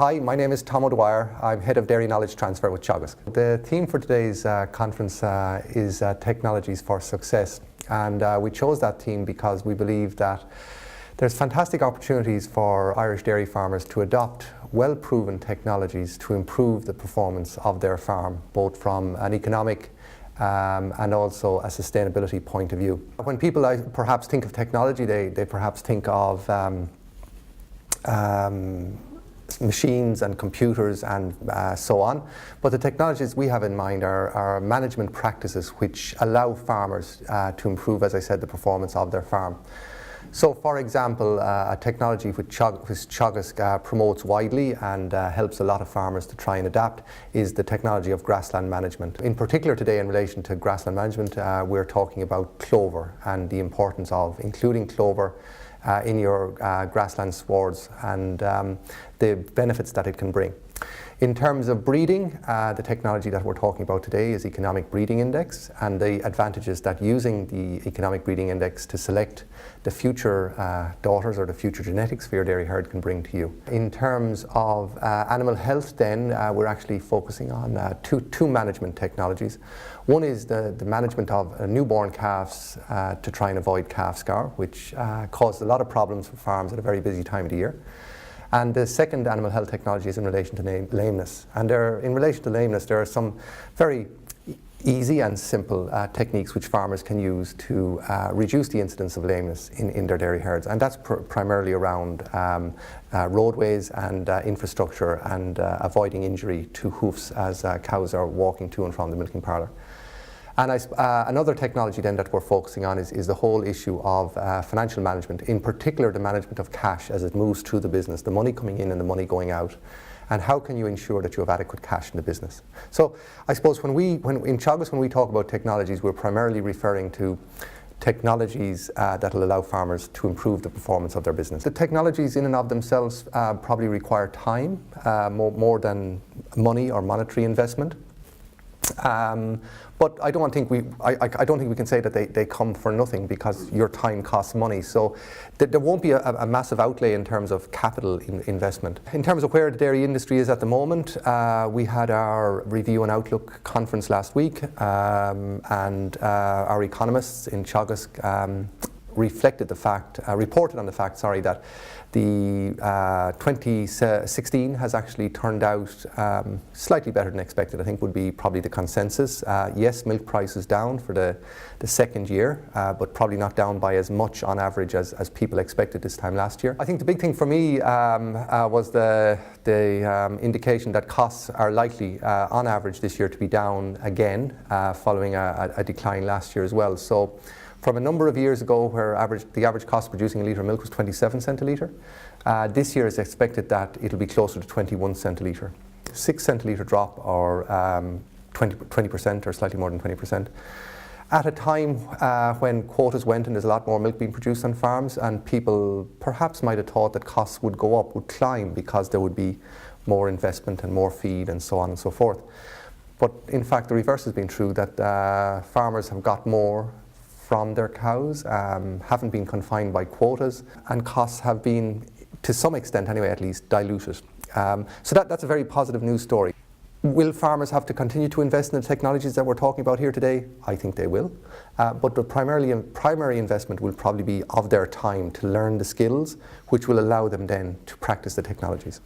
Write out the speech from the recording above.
Hi, my name is Dwyer. I'm Head of Dairy Knowledge Transfer with Teagasc. The theme for today's conference is Technologies for Success. And we chose that theme because we believe that there's fantastic opportunities for Irish dairy farmers to adopt well-proven technologies to improve the performance of their farm, both from an economic and also a sustainability point of view. When people perhaps think of technology, they perhaps think of machines and computers and so on. But the technologies we have in mind are management practices which allow farmers to improve, as I said, the performance of their farm. So, for example, a technology which Teagasc promotes widely and helps a lot of farmers to try and adapt is the technology of grassland management. In particular today, in relation to grassland management, we're talking about clover and the importance of including clover in your grassland swards and the benefits that it can bring. In terms of breeding, the technology that we're talking about today is Economic Breeding Index, and the advantages that using the Economic Breeding Index to select the future daughters or the future genetics for your dairy herd can bring to you. In terms of animal health then, we're actually focusing on two management technologies. One is the management of newborn calves to try and avoid calf scar, which causes a lot of problems for farms at a very busy time of the year. And the second animal health technology is in relation to lameness. And in relation to lameness, there are some very easy and simple techniques which farmers can use to reduce the incidence of lameness in their dairy herds. And that's primarily around roadways and infrastructure and avoiding injury to hoofs as cows are walking to and from the milking parlour. And another technology then that we're focusing on is the whole issue of financial management, in particular the management of cash as it moves through the business, the money coming in and the money going out. And how can you ensure that you have adequate cash in the business? So I suppose in Teagasc, when we talk about technologies, we're primarily referring to technologies that will allow farmers to improve the performance of their business. The technologies in and of themselves probably require time, more than money or monetary investment. But I don't think we can say that they come for nothing, because your time costs money. So there won't be a massive outlay in terms of capital investment. In terms of where the dairy industry is at the moment, we had our review and outlook conference last week, and our economists in Teagasc reported on the fact, that the 2016 has actually turned out slightly better than expected. I think would be probably the consensus. Yes, milk price is down for the second year, but probably not down by as much on average as people expected this time last year. I think the big thing for me was the indication that costs are likely on average this year to be down again, following a decline last year as well. So from a number of years ago, where the average cost of producing a litre of milk was 27 cents a litre, this year is expected that it'll be closer to 21 cents a litre. 6 cent a litre drop, or 20% or slightly more than 20%. At a time when quotas went and there's a lot more milk being produced on farms, and people perhaps might have thought that costs would go up, would climb, because there would be more investment and more feed and so on and so forth. But in fact, the reverse has been true, that farmers have got more from their cows, haven't been confined by quotas, and costs have been, to some extent anyway at least, diluted. So that's a very positive news story. Will farmers have to continue to invest in the technologies that we're talking about here today? I think they will. But the primary investment will probably be of their time to learn the skills which will allow them then to practice the technologies.